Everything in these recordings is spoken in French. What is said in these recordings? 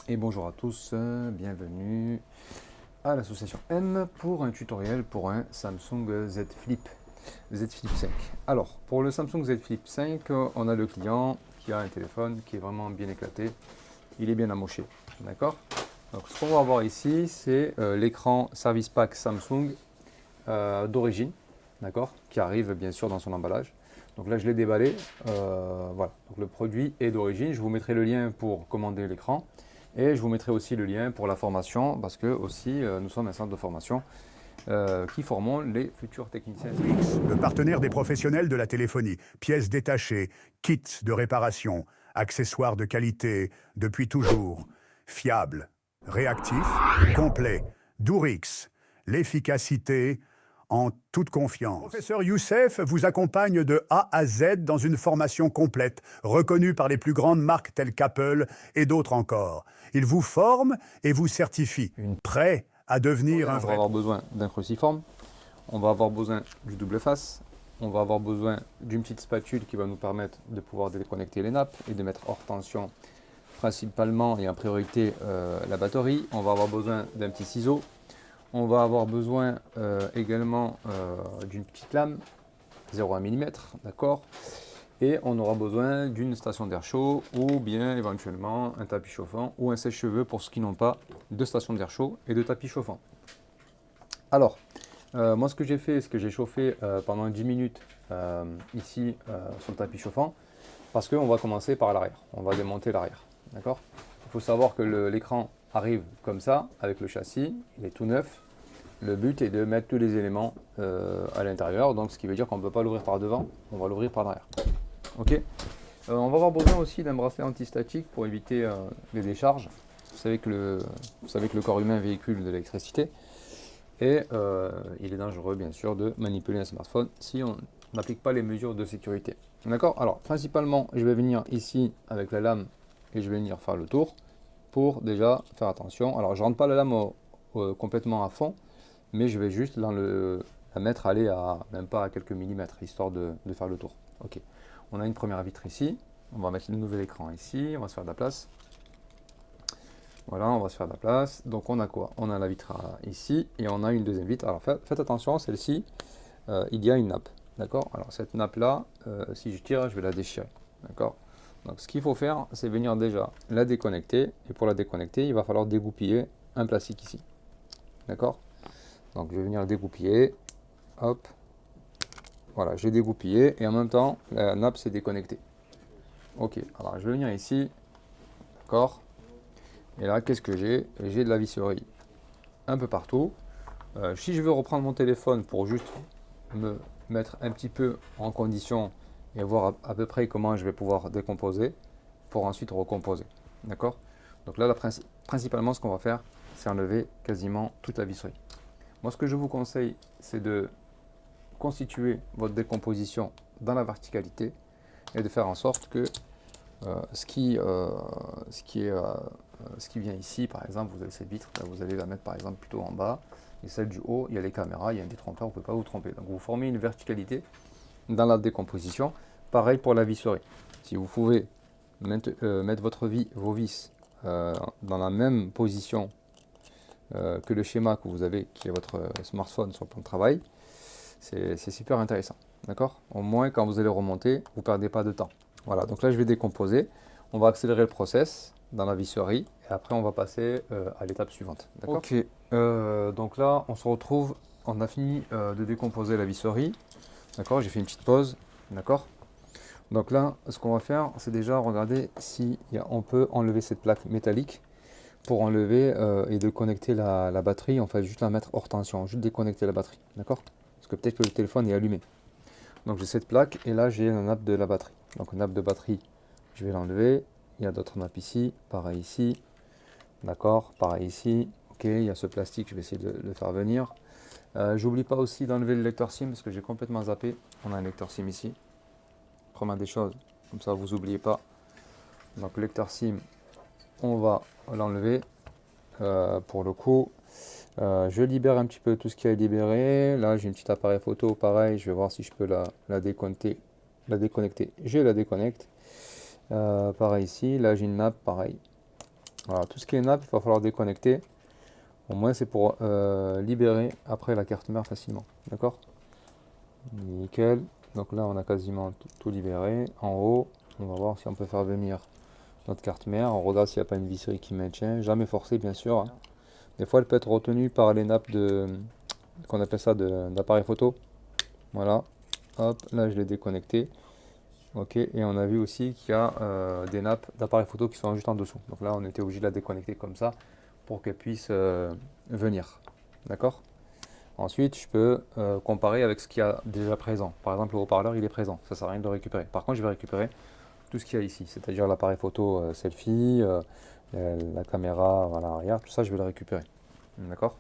Et bonjour à tous, bienvenue à l'association M pour un tutoriel pour un Samsung Z Flip 5. Alors, pour le Samsung Z Flip 5, on a le client qui a un téléphone qui est vraiment bien éclaté, il est bien amoché, d'accord? Donc, ce qu'on va avoir ici, c'est l'écran Service Pack Samsung d'origine, d'accord? Qui arrive bien sûr dans son emballage. Donc là, je l'ai déballé, voilà. Donc le produit est d'origine, je vous mettrai le lien pour commander l'écran. Et je vous mettrai aussi le lien pour la formation, parce que aussi nous sommes un centre de formation qui formons les futurs techniciens. Le partenaire des professionnels de la téléphonie. Pièces détachées, kits de réparation, accessoires de qualité, depuis toujours. Fiable, réactif, complet. Dourix, l'efficacité en toute confiance. Professeur Youssef vous accompagne de A à Z dans une formation complète, reconnue par les plus grandes marques telles qu'Apple et d'autres encore. Il vous forme et vous certifie. Prêt à devenir un On va vrai... avoir besoin d'un cruciforme, on va avoir besoin du double face, on va avoir besoin d'une petite spatule qui va nous permettre de pouvoir déconnecter les nappes et de mettre hors tension principalement et en priorité la batterie. On va avoir besoin d'un petit ciseau. On va avoir besoin également d'une petite lame 0,1 mm, d'accord. Et on aura besoin d'une station d'air chaud ou bien éventuellement un tapis chauffant ou un sèche-cheveux pour ceux qui n'ont pas de station d'air chaud et de tapis chauffant. Alors, moi ce que j'ai fait, c'est que j'ai chauffé pendant 10 minutes ici sur le tapis chauffant parce qu'on va commencer par l'arrière, on va démonter l'arrière, d'accord. Il faut savoir que l'écran arrive comme ça avec le châssis, il est tout neuf. Le but est de mettre tous les éléments à l'intérieur, donc ce qui veut dire qu'on ne peut pas l'ouvrir par devant, on va l'ouvrir par derrière. Ok. On va avoir besoin aussi d'un bracelet antistatique pour éviter les décharges. Vous savez que le corps humain véhicule de l'électricité et il est dangereux bien sûr de manipuler un smartphone si on n'applique pas les mesures de sécurité. D'accord. Alors principalement, je vais venir ici avec la lame et je vais venir faire le tour pour déjà faire attention. Alors je rentre pas la lame complètement à fond, mais je vais juste la mettre aller à même pas à quelques millimètres, histoire de faire le tour. Ok. On a une première vitre ici, on va mettre le nouvel écran ici, on va se faire de la place. Voilà, on va se faire de la place. Donc on a quoi? On a la vitre ici et on a une deuxième vitre. Alors faites attention, celle-ci, il y a une nappe. D'accord. Alors cette nappe-là, si je tire, je vais la déchirer. D'accord. Donc ce qu'il faut faire, c'est venir déjà la déconnecter. Et pour la déconnecter, il va falloir dégoupiller un plastique ici. D'accord. Donc je vais venir le dégoupiller. Hop. Voilà, j'ai dégoupillé et en même temps, la nappe s'est déconnectée. Ok, alors je vais venir ici. D'accord. Et là, qu'est-ce que j'ai? J'ai de la visserie un peu partout. Si je veux reprendre mon téléphone pour juste me mettre un petit peu en condition et voir à peu près comment je vais pouvoir décomposer pour ensuite recomposer. D'accord. Donc là, principalement, ce qu'on va faire, c'est enlever quasiment toute la visserie. Moi, ce que je vous conseille, c'est de constituer votre décomposition dans la verticalité et de faire en sorte que ce qui vient ici, par exemple, vous avez cette vitre, là, vous allez la mettre par exemple plutôt en bas, et celle du haut, il y a les caméras, il y a un détrompeur, vous ne pouvez pas vous tromper. Donc vous formez une verticalité dans la décomposition. Pareil pour la visserie. Si vous pouvez mettre vos vis dans la même position que le schéma que vous avez, qui est votre smartphone sur le plan de travail, c'est super intéressant. D'accord. Au moins, quand vous allez remonter, vous ne perdez pas de temps. Voilà, donc là, je vais décomposer. On va accélérer le process dans la visserie et après, on va passer à l'étape suivante. Ok, donc là, on se retrouve. On a fini de décomposer la visserie. D'accord, j'ai fait une petite pause. D'accord. Donc là, ce qu'on va faire, c'est déjà regarder si on peut enlever cette plaque métallique pour enlever et de connecter la batterie. On va juste la mettre hors tension, juste déconnecter la batterie. D'accord. Parce que peut-être que le téléphone est allumé. Donc j'ai cette plaque et là j'ai la nappe de la batterie. Donc la nappe de batterie, je vais l'enlever. Il y a d'autres nappes ici, pareil ici. D'accord, pareil ici. Ok, il y a ce plastique, je vais essayer de le faire venir. J'oublie pas aussi d'enlever le lecteur SIM parce que j'ai complètement zappé. On a un lecteur SIM ici. Première des choses, comme ça vous n'oubliez pas. Donc le lecteur SIM, on va l'enlever. Pour le coup, je libère un petit peu tout ce qui est libéré. Là, j'ai une petite appareil photo, pareil. Je vais voir si je peux la déconnecter. Je la déconnecte. Pareil ici. Là, j'ai une nappe, pareil. Voilà, tout ce qui est nappe, il va falloir déconnecter. Au moins, c'est pour libérer après la carte mère facilement. D'accord? Nickel. Donc là, on a quasiment tout libéré. En haut, on va voir si on peut faire venir notre carte mère. On regarde s'il n'y a pas une visserie qui maintient. Jamais forcé, bien sûr, hein. Des fois, elle peut être retenue par les nappes qu'on appelle ça d'appareil photo. Voilà. Hop, là, je l'ai déconnecté. Ok, et on a vu aussi qu'il y a des nappes d'appareil photo qui sont juste en dessous. Donc là, on était obligé de la déconnecter comme ça pour qu'elle puisse venir. D'accord? Ensuite, je peux comparer avec ce qu'il y a déjà présent. Par exemple, le haut-parleur, il est présent. Ça ne sert à rien de le récupérer. Par contre, je vais récupérer tout ce qu'il y a ici, c'est-à-dire l'appareil photo selfie, la caméra à l'arrière, tout ça, je vais le récupérer. D'accord?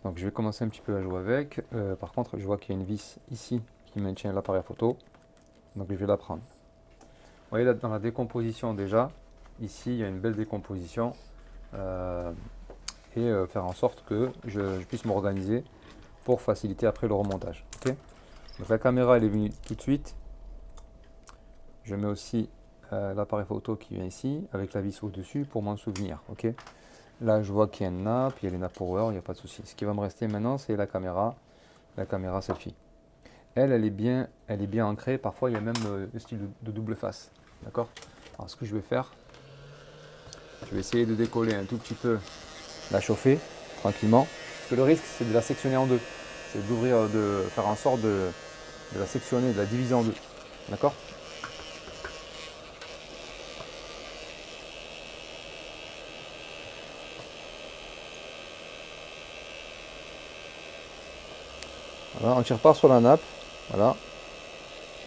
Donc, je vais commencer un petit peu à jouer avec. Par contre, je vois qu'il y a une vis ici qui maintient l'appareil photo. Donc, je vais la prendre. Vous voyez là, dans la décomposition déjà, ici, il y a une belle décomposition. Faire en sorte que je puisse m'organiser pour faciliter après le remontage. Ok. Donc la caméra elle est venue tout de suite. Je mets aussi l'appareil photo qui vient ici avec la vis au-dessus pour m'en souvenir. Ok. Là je vois qu'il y a une nappe, il y a les nappes power, il n'y a pas de souci. Ce qui va me rester maintenant c'est la caméra selfie. Elle est bien ancrée. Parfois il y a même le style de double face. D'accord. Alors ce que je vais faire, je vais essayer de décoller un tout petit peu, la chauffer tranquillement. Parce que le risque c'est de la sectionner en deux. C'est d'ouvrir, de faire en sorte de la sectionner, de la diviser en deux. D'accord? Voilà, on tire pas sur la nappe. Voilà.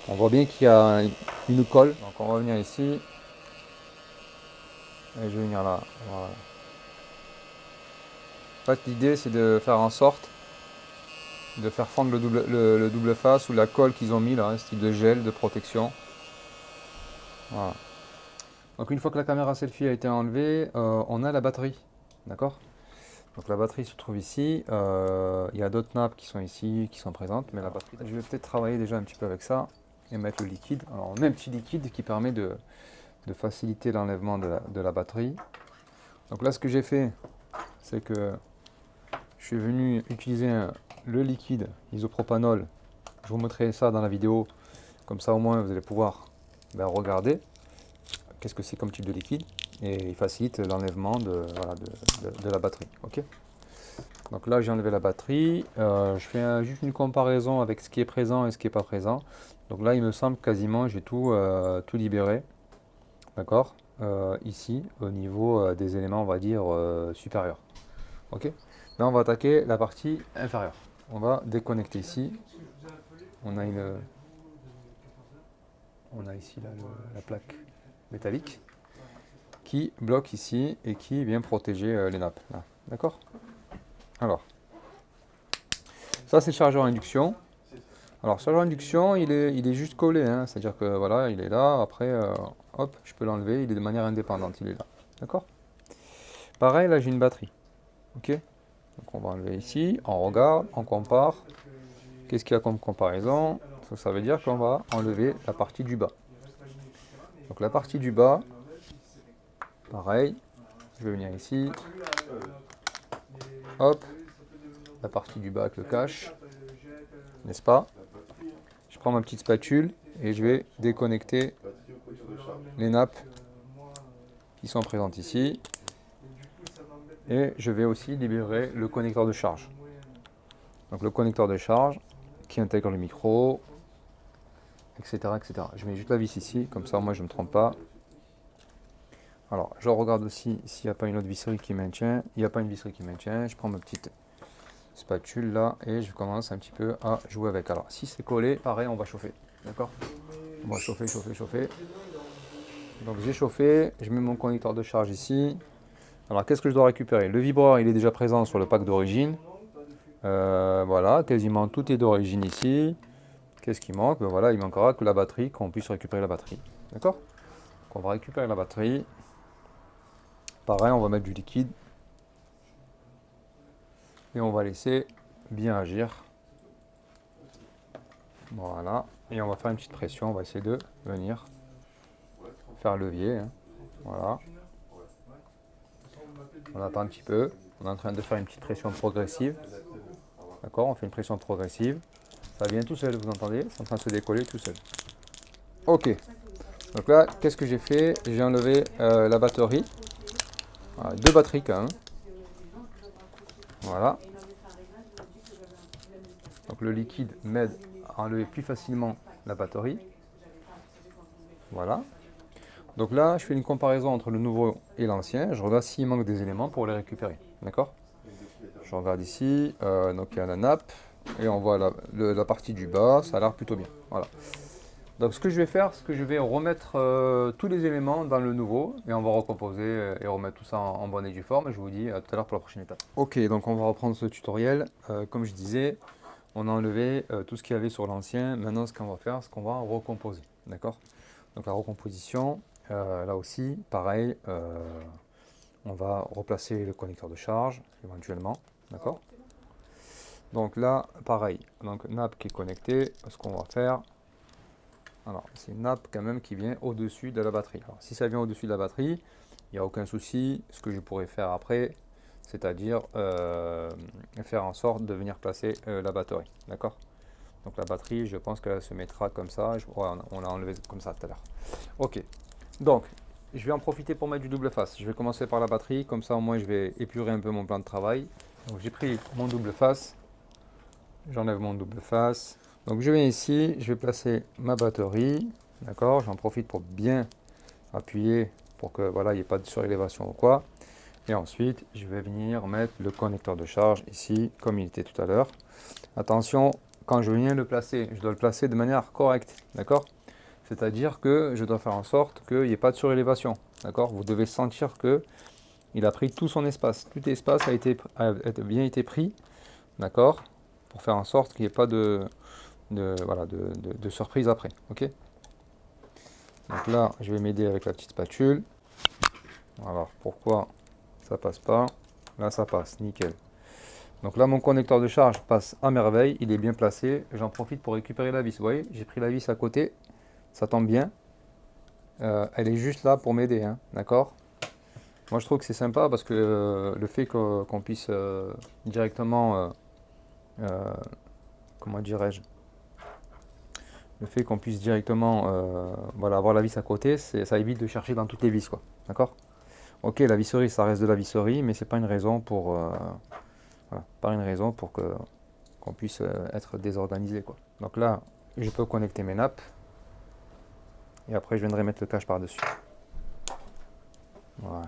On voit bien qu'il y a une colle. Donc on va venir ici. Et je vais venir là. Voilà. En fait, l'idée c'est de faire en sorte de faire fondre le double face ou la colle qu'ils ont mis là, un style de gel de protection. Voilà. Donc une fois que la caméra selfie a été enlevée, on a la batterie. D'accord? Donc la batterie se trouve ici. Il y a d'autres nappes qui sont ici, qui sont présentes, mais la batterie. Je vais peut-être travailler déjà un petit peu avec ça et mettre le liquide. Alors on met un petit liquide qui permet de faciliter l'enlèvement de la batterie. Donc là ce que j'ai fait, c'est que je suis venu utiliser le liquide isopropanol. Je vous montrerai ça dans la vidéo, comme ça au moins vous allez pouvoir regarder qu'est-ce que c'est comme type de liquide et il facilite l'enlèvement de la batterie. Ok. Donc là j'ai enlevé la batterie, je fais juste une comparaison avec ce qui est présent et ce qui n'est pas présent. Donc là il me semble quasiment j'ai tout libéré, d'accord, ici au niveau des éléments on va dire supérieurs. Ok. Là on va attaquer la partie inférieure. On va déconnecter ici. On a ici là, la plaque métallique qui bloque ici et qui vient protéger les nappes. D'accord. Alors, ça c'est le chargeur induction. Alors, chargeur induction, il est juste collé, hein, c'est-à-dire que voilà, il est là. Après, hop, je peux l'enlever. Il est de manière indépendante, il est là. D'accord. Pareil, là j'ai une batterie. Ok. Donc on va enlever ici. On regarde, on compare. Qu'est-ce qu'il y a comme comparaison? Ça veut dire qu'on va enlever la partie du bas. Donc la partie du bas, pareil. Je vais venir ici. Hop. La partie du bas avec le cache. N'est-ce pas? Je prends ma petite spatule et je vais déconnecter les nappes qui sont présentes ici. Et je vais aussi libérer le connecteur de charge. Donc le connecteur de charge qui intègre le micro, etc., etc. Je mets juste la vis ici, comme ça moi je ne me trompe pas. Alors je regarde aussi s'il n'y a pas une autre visserie qui maintient. Il n'y a pas une visserie qui maintient. Je prends ma petite spatule là et je commence un petit peu à jouer avec. Alors si c'est collé, pareil, on va chauffer. D'accord? On va chauffer, chauffer, chauffer. Donc j'ai chauffé, je mets mon connecteur de charge ici. Alors qu'est-ce que je dois récupérer? Le vibreur il est déjà présent sur le pack d'origine. Voilà, quasiment tout est d'origine ici. Qu'est-ce qui manque? Voilà, il manquera que la batterie, qu'on puisse récupérer la batterie. D'accord? Donc on va récupérer la batterie. Pareil, on va mettre du liquide. Et on va laisser bien agir. Voilà. Et on va faire une petite pression. On va essayer de venir faire levier, hein. Voilà. On attend un petit peu. On est en train de faire une petite pression progressive. D'accord, on fait une pression progressive. Ça vient tout seul, vous entendez? C'est en train de se décoller tout seul. Ok. Donc là, qu'est-ce que j'ai fait? J'ai enlevé la batterie. Voilà, 2 batteries quand même. Voilà. Donc le liquide m'aide à enlever plus facilement la batterie. Voilà. Donc là, je fais une comparaison entre le nouveau et l'ancien. Je regarde s'il manque des éléments pour les récupérer. D'accord? Je regarde ici. Donc il y a la nappe. Et on voit la partie du bas. Ça a l'air plutôt bien. Voilà. Donc ce que je vais faire, c'est que je vais remettre tous les éléments dans le nouveau. Et on va recomposer et remettre tout ça en bonne et due forme. Et je vous dis à tout à l'heure pour la prochaine étape. Ok, donc on va reprendre ce tutoriel. Comme je disais, on a enlevé tout ce qu'il y avait sur l'ancien. Maintenant, ce qu'on va faire, c'est qu'on va recomposer. D'accord? Donc la recomposition, là aussi, pareil, on va replacer le connecteur de charge, éventuellement. D'accord? Donc là, pareil, donc nappe qui est connectée, ce qu'on va faire, alors c'est une nappe quand même qui vient au-dessus de la batterie. Alors si ça vient au-dessus de la batterie, il n'y a aucun souci. Ce que je pourrais faire après, c'est-à-dire faire en sorte de venir placer la batterie. D'accord? Donc la batterie, je pense qu'elle se mettra comme ça. Ouais, on l'a enlevé comme ça tout à l'heure. Ok. Donc, je vais en profiter pour mettre du double face. Je vais commencer par la batterie. Comme ça, au moins, je vais épurer un peu mon plan de travail. Donc, j'ai pris mon double face. J'enlève mon double face. Donc, je viens ici. Je vais placer ma batterie. D'accord? J'en profite pour bien appuyer pour que voilà, il n'y ait pas de surélévation ou quoi. Et ensuite, je vais venir mettre le connecteur de charge ici, comme il était tout à l'heure. Attention, quand je viens le placer, je dois le placer de manière correcte, d'accord? C'est-à-dire que je dois faire en sorte qu'il n'y ait pas de surélévation, d'accord? Vous devez sentir que il a pris tout son espace. Tout l'espace a bien été pris, d'accord? Pour faire en sorte qu'il n'y ait pas de surprise après, ok? Donc là, je vais m'aider avec la petite spatule. Alors, pourquoi ça passe pas? Là, ça passe, nickel. Donc là, mon connecteur de charge passe à merveille, il est bien placé. J'en profite pour récupérer la vis. Vous voyez, j'ai pris la vis à côté, ça tombe bien. Elle est juste là pour m'aider, hein, d'accord? Moi, je trouve que c'est sympa parce que le fait qu'on puisse directement, comment dirais-je, le fait qu'on puisse directement voilà, avoir la vis à côté, ça évite de chercher dans toutes les vis, quoi, d'accord? Ok, la visserie, ça reste de la visserie, mais c'est pas une raison pour, voilà, pas une raison pour qu'on puisse être désorganisé, quoi. Donc là, je peux connecter mes nappes. Et après, je viendrai mettre le cache par-dessus. Voilà.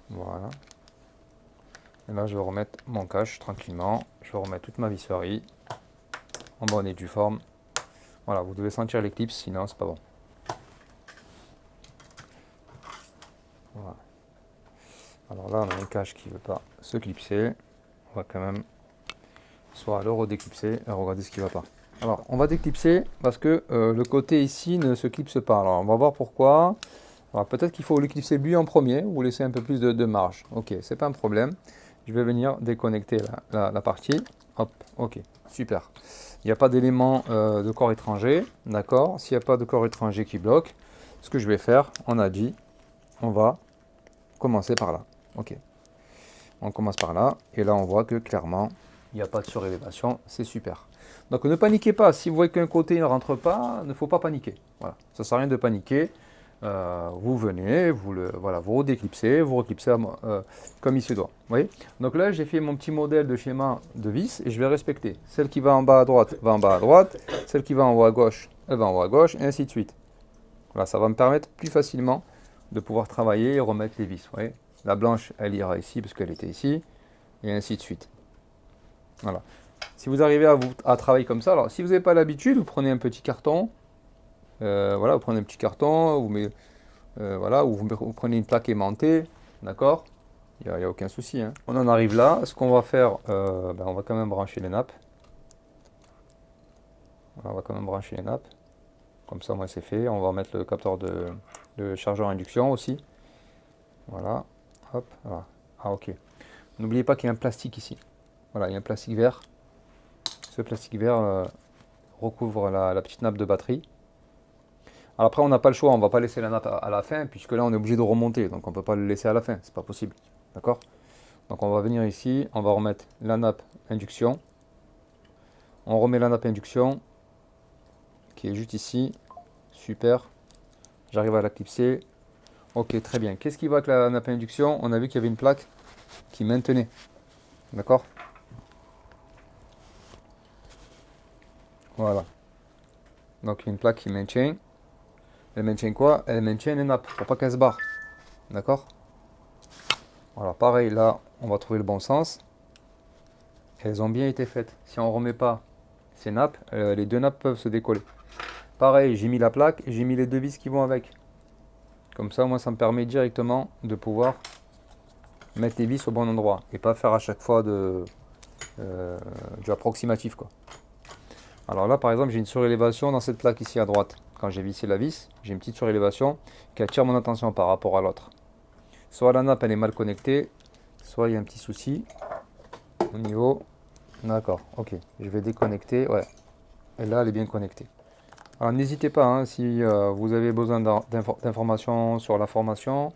Voilà. Et là, je vais remettre mon cache tranquillement. Je vais remettre toute ma visserie en bonne et due forme. Voilà, vous devez sentir les clips, sinon c'est pas bon. Voilà. Alors là, on a une cache qui ne veut pas se clipser. On va quand même soit le redéclipser et regarder ce qui ne va pas. Alors, on va déclipser parce que le côté ici ne se clipse pas. Alors, on va voir pourquoi. Alors, peut-être qu'il faut le clipser lui en premier ou laisser un peu plus de marge. Ok, c'est pas un problème. Je vais venir déconnecter la partie. Hop, ok, super. Il n'y a pas d'élément de corps étranger, d'accord? S'il n'y a pas de corps étranger qui bloque, ce que je vais faire, on a dit, on va commencer par là. Ok, on commence par là, et là on voit que clairement, il n'y a pas de surélévation, c'est super. Donc ne paniquez pas, si vous voyez qu'un côté ne rentre pas, il ne faut pas paniquer. Voilà, ça ne sert à rien de paniquer. Vous venez, vous redéclipsez, vous reclipsez comme il se doit. Vous voyez? Donc là, j'ai fait mon petit modèle de schéma de vis et je vais respecter. Celle qui va en bas à droite va en bas à droite, celle qui va en haut à gauche, elle va en haut à gauche, et ainsi de suite. Voilà, ça va me permettre plus facilement de pouvoir travailler et remettre les vis. Vous voyez? La blanche, elle ira ici parce qu'elle était ici, et ainsi de suite. Voilà. Si vous arrivez à travailler comme ça, alors si vous n'avez pas l'habitude, vous prenez un petit carton. Voilà, vous prenez un petit carton, voilà, ou vous prenez une plaque aimantée, d'accord? Il n'y a aucun souci, hein. On en arrive là. Ce qu'on va faire, on va quand même brancher les nappes. Voilà, on va quand même brancher les nappes. Comme ça, moi, c'est fait. On va mettre le capteur de chargeur induction aussi. Voilà. Hop. Voilà. Ah, ok. N'oubliez pas qu'il y a un plastique ici. Voilà, il y a un plastique vert. Ce plastique vert recouvre la petite nappe de batterie. Alors après, on n'a pas le choix, on ne va pas laisser la nappe à la fin, puisque là, on est obligé de remonter, donc on ne peut pas le laisser à la fin, c'est pas possible. D'accord? Donc on va venir ici, on va remettre la nappe induction. On remet la nappe induction, qui est juste ici. Super. J'arrive à la clipser. Ok, très bien. Qu'est-ce qui va avec la nappe induction? On a vu qu'il y avait une plaque qui maintenait. D'accord? Voilà. Donc une plaque qui maintient. Elle maintient quoi? Elle maintient les nappes pour pas qu'elles se barrent. D'accord? Voilà, pareil, là, on va trouver le bon sens. Elles ont bien été faites. Si on ne remet pas ces nappes, les deux nappes peuvent se décoller. Pareil, j'ai mis la plaque et j'ai mis les deux vis qui vont avec. Comme ça, moi, ça me permet directement de pouvoir mettre les vis au bon endroit et pas faire à chaque fois du approximatif, quoi. Alors là, par exemple, j'ai une surélévation dans cette plaque ici à droite. Quand j'ai vissé la vis, j'ai une petite surélévation qui attire mon attention par rapport à l'autre. Soit la nappe elle est mal connectée, soit il y a un petit souci au niveau. D'accord, ok. Je vais déconnecter, ouais. Et là, elle est bien connectée. Alors n'hésitez pas, hein, si vous avez besoin d'informations sur la formation,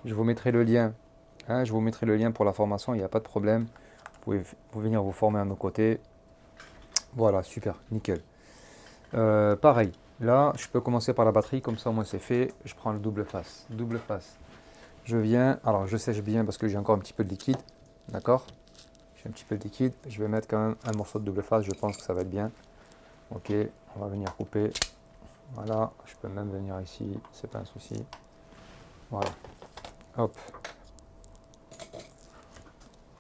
je vous mettrai le lien. Hein, je vous mettrai le lien pour la formation, il n'y a pas de problème. Vous pouvez venir vous former à nos côtés. Voilà, super, nickel. Pareil, là, je peux commencer par la batterie, comme ça, moi, c'est fait. Je prends le double face. Double face. Je viens, alors je sèche bien parce que j'ai encore un petit peu de liquide. D'accord? J'ai un petit peu de liquide. Je vais mettre quand même un morceau de double face, je pense que ça va être bien. Ok, on va venir couper. Voilà, je peux même venir ici, c'est pas un souci. Voilà, hop.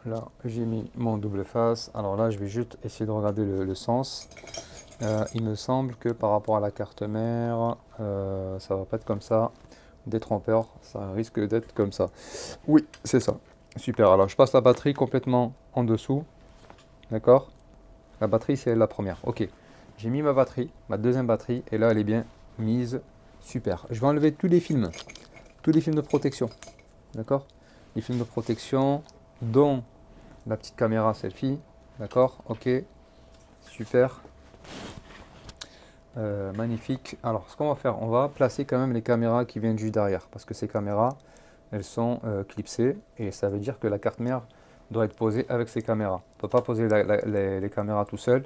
Là, j'ai mis mon double face. Alors là, je vais juste essayer de regarder le sens. Il me semble que par rapport à la carte mère, ça va pas être comme ça. Détrompeur, ça risque d'être comme ça. Oui, c'est ça. Super, alors je passe la batterie complètement en dessous. D'accord? La batterie, c'est la première. Ok, j'ai mis ma batterie, ma deuxième batterie, et là, elle est bien mise. Super. Je vais enlever tous les films de protection. D'accord? Les films de protection, dont la petite caméra selfie. D'accord? Ok, super. Magnifique. Alors, ce qu'on va faire, on va placer quand même les caméras qui viennent juste derrière, parce que ces caméras, elles sont clipsées, et ça veut dire que la carte mère doit être posée avec ces caméras. On ne peut pas poser les caméras tout seul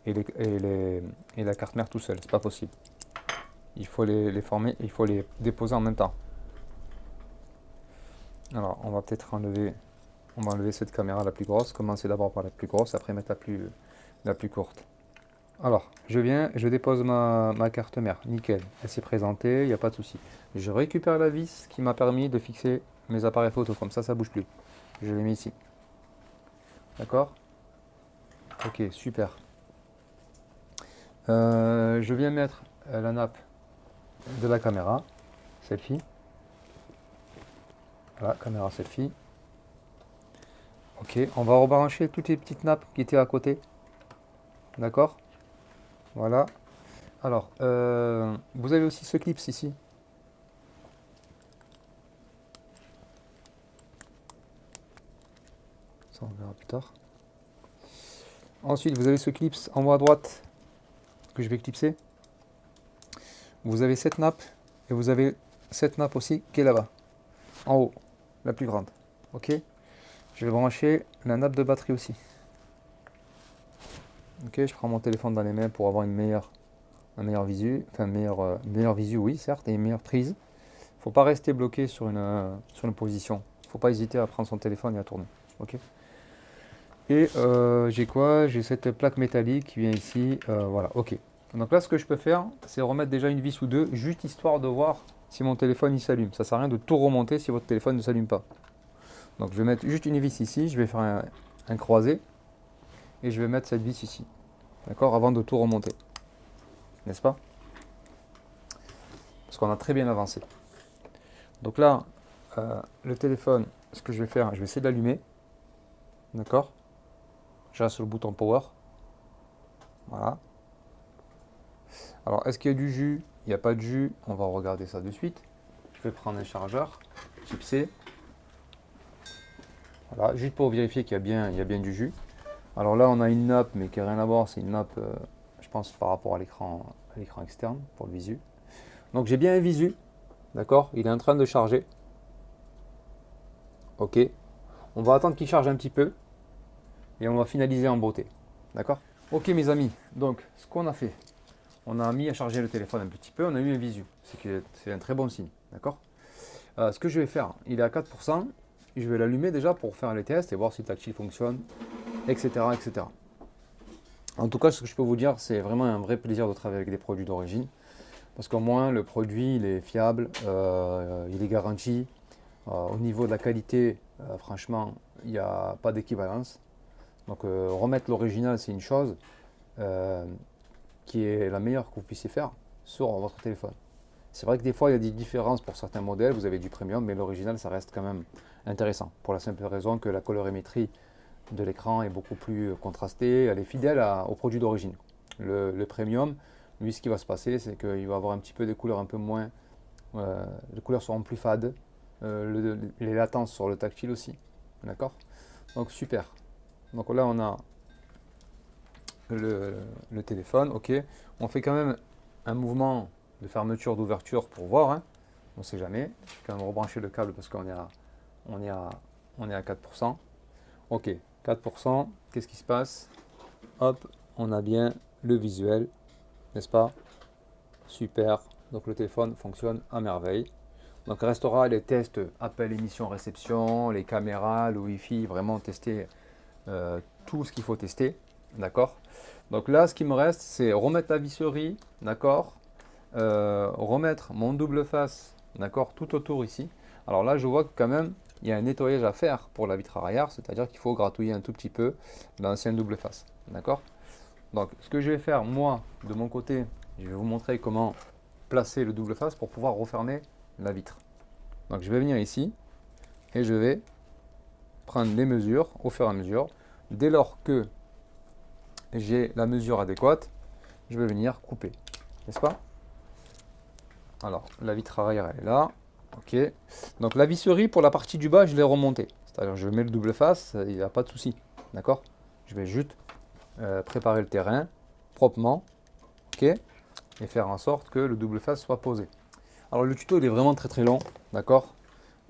et la carte mère tout seul, c'est pas possible. Il faut les former, il faut les déposer en même temps. Alors, on va peut-être enlever, on va enlever cette caméra la plus grosse, commencer d'abord par la plus grosse, après mettre la plus courte. Alors, je viens, je dépose ma carte mère, nickel, elle s'est présentée, il n'y a pas de souci. Je récupère la vis qui m'a permis de fixer mes appareils photo, comme ça bouge plus. Je l'ai mis ici. D'accord? Ok, super. Je viens mettre la nappe de la caméra, selfie. Voilà, caméra selfie. Ok, on va rebrancher toutes les petites nappes qui étaient à côté. D'accord? Voilà. Alors, vous avez aussi ce clips ici. Ça, on verra plus tard. Ensuite, vous avez ce clips en haut à droite que je vais clipser. Vous avez cette nappe et vous avez cette nappe aussi qui est là-bas, en haut, la plus grande. Ok? Je vais brancher la nappe de batterie aussi. Ok, je prends mon téléphone dans les mains pour avoir un meilleur visu, enfin meilleur visu, oui, certes, et une meilleure prise. Faut pas rester bloqué sur une position. Faut pas hésiter à prendre son téléphone et à tourner. Ok. Et j'ai quoi? J'ai cette plaque métallique qui vient ici. Voilà, ok. Donc là, ce que je peux faire, c'est remettre déjà une vis ou deux, juste histoire de voir si mon téléphone il s'allume. Ça sert à rien de tout remonter si votre téléphone ne s'allume pas. Donc je vais mettre juste une vis ici, je vais faire un croisé et je vais mettre cette vis ici. D'accord? Avant de tout remonter. N'est-ce pas? Parce qu'on a très bien avancé. Donc là, le téléphone, ce que je vais faire, je vais essayer de l'allumer. D'accord? Je reste sur le bouton power. Voilà. Alors, est-ce qu'il y a du jus? Il n'y a pas de jus. On va regarder ça de suite. Je vais prendre un chargeur type C. Voilà, juste pour vérifier qu'il y a bien du jus. Alors là, on a une nappe, mais qui n'a rien à voir. C'est une nappe, je pense, par rapport à l'écran externe, pour le visu. Donc j'ai bien un visu, d'accord? Il est en train de charger. Ok. On va attendre qu'il charge un petit peu et on va finaliser en beauté. D'accord? Ok mes amis, donc ce qu'on a fait, on a mis à charger le téléphone un petit peu, on a eu un visu. C'est un très bon signe. D'accord? Ce que je vais faire, il est à 4%. Je vais l'allumer déjà pour faire les tests et voir si le tactile fonctionne, etc., etc. En tout cas, ce que je peux vous dire, c'est vraiment un vrai plaisir de travailler avec des produits d'origine. Parce qu'au moins, le produit, il est fiable, il est garanti. Au niveau de la qualité, franchement, il n'y a pas d'équivalence. Donc, remettre l'original, c'est une chose qui est la meilleure que vous puissiez faire sur votre téléphone. C'est vrai que des fois, il y a des différences pour certains modèles. Vous avez du premium, mais l'original, ça reste quand même intéressant. Pour la simple raison que la colorimétrie de l'écran est beaucoup plus contrastée. Elle est fidèle au produit d'origine. Le premium, lui, ce qui va se passer, c'est qu'il va avoir un petit peu des couleurs un peu moins. Les couleurs seront plus fades. Les latences sur le tactile aussi. D'accord? Donc, super. Donc là, on a le téléphone. Ok. On fait quand même un mouvement de fermeture, d'ouverture pour voir, hein. On ne sait jamais. Je vais quand même rebrancher le câble parce qu'on est à 4%. Ok, 4%, qu'est-ce qui se passe? Hop, on a bien le visuel, n'est-ce pas? Super, donc le téléphone fonctionne à merveille. Donc restera les tests appel, émission, réception, les caméras, le Wi-Fi, vraiment tester tout ce qu'il faut tester, d'accord? Donc là, ce qui me reste, c'est remettre la visserie, d'accord? Remettre mon double face, d'accord, tout autour ici. Alors là, je vois que quand même, il y a un nettoyage à faire pour la vitre arrière, c'est-à-dire qu'il faut gratouiller un tout petit peu l'ancien double face, d'accord. Donc, ce que je vais faire, moi, de mon côté, je vais vous montrer comment placer le double face pour pouvoir refermer la vitre. Donc, je vais venir ici et je vais prendre les mesures au fur et à mesure. Dès lors que j'ai la mesure adéquate, je vais venir couper, n'est-ce pas? Alors, la vitre arrière, elle est là. Ok. Donc, la visserie, pour la partie du bas, je l'ai remontée. C'est-à-dire, je mets le double face, il n'y a pas de souci. D'accord? Je vais juste préparer le terrain proprement. Ok. Et faire en sorte que le double face soit posé. Alors, le tuto, il est vraiment très très long. D'accord?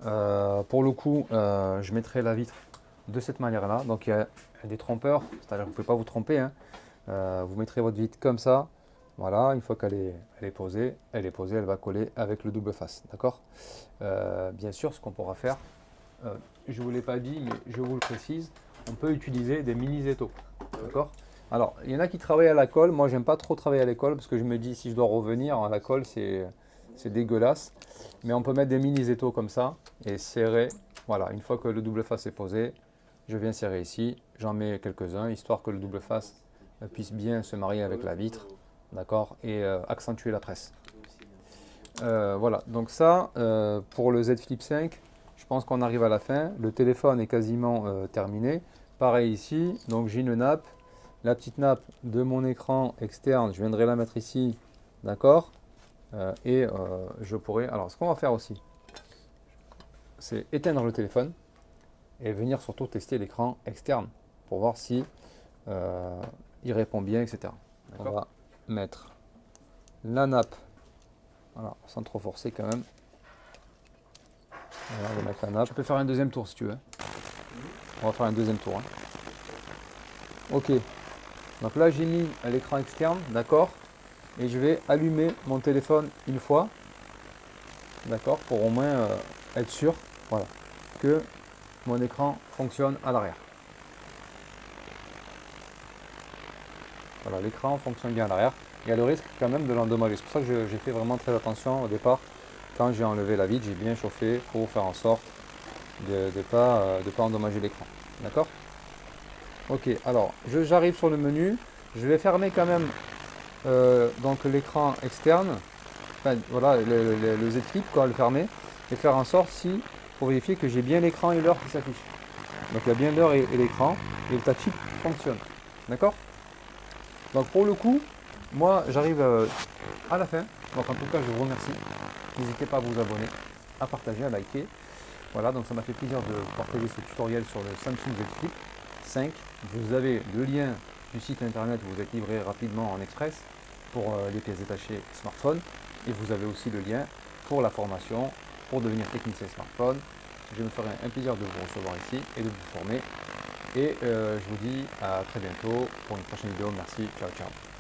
Pour le coup, je mettrai la vitre de cette manière-là. Donc, il y a des trompeurs. C'est-à-dire que vous ne pouvez pas vous tromper, hein. Vous mettrez votre vitre comme ça. Voilà, une fois qu'elle est posée, elle va coller avec le double face, d'accord? Bien sûr, ce qu'on pourra faire, je ne vous l'ai pas dit, mais je vous le précise, on peut utiliser des mini-étaux, d'accord? Alors, il y en a qui travaillent à la colle, moi j'aime pas trop travailler à la colle parce que je me dis si je dois revenir à la colle, c'est dégueulasse. Mais on peut mettre des mini-étaux comme ça et serrer, voilà, une fois que le double face est posé, je viens serrer ici, j'en mets quelques-uns, histoire que le double face puisse bien se marier avec la vitre. D'accord, et accentuer la presse. Voilà, donc ça, pour le Z Flip 5, je pense qu'on arrive à la fin. Le téléphone est quasiment terminé. Pareil ici, donc j'ai une nappe. La petite nappe de mon écran externe, je viendrai la mettre ici, d'accord, et je pourrai... Alors, ce qu'on va faire aussi, c'est éteindre le téléphone et venir surtout tester l'écran externe pour voir si il répond bien, etc. On va mettre la nappe, voilà, sans trop forcer quand même. Voilà, on va mettre la nappe. Je peux faire un deuxième tour si tu veux. On va faire un deuxième tour, hein. Ok, donc là j'ai mis l'écran externe, d'accord, et je vais allumer mon téléphone une fois, d'accord, pour au moins être sûr, voilà, que mon écran fonctionne à l'arrière. Voilà, l'écran fonctionne bien à l'arrière. Il y a le risque quand même de l'endommager. C'est pour ça que j'ai fait vraiment très attention au départ. Quand j'ai enlevé la vitre, j'ai bien chauffé pour faire en sorte de ne pas endommager l'écran. D'accord? Ok, alors j'arrive sur le menu. Je vais fermer quand même donc l'écran externe. Enfin, voilà, le Z Flip, quoi, le fermer. Et faire en sorte pour vérifier que j'ai bien l'écran et l'heure qui s'affiche. Donc il y a bien l'heure et l'écran. Et le tactile fonctionne. D'accord? Donc pour le coup, moi j'arrive à la fin. Donc en tout cas je vous remercie. N'hésitez pas à vous abonner, à partager, à liker. Voilà, donc ça m'a fait plaisir de partager ce tutoriel sur le Samsung Z Flip 5. Vous avez le lien du site internet où vous êtes livré rapidement en express pour les pièces détachées smartphone. et vous avez aussi le lien pour la formation, pour devenir technicien smartphone. Je me ferai un plaisir de vous recevoir ici et de vous former. Et je vous dis à très bientôt pour une prochaine vidéo. Merci, ciao ciao.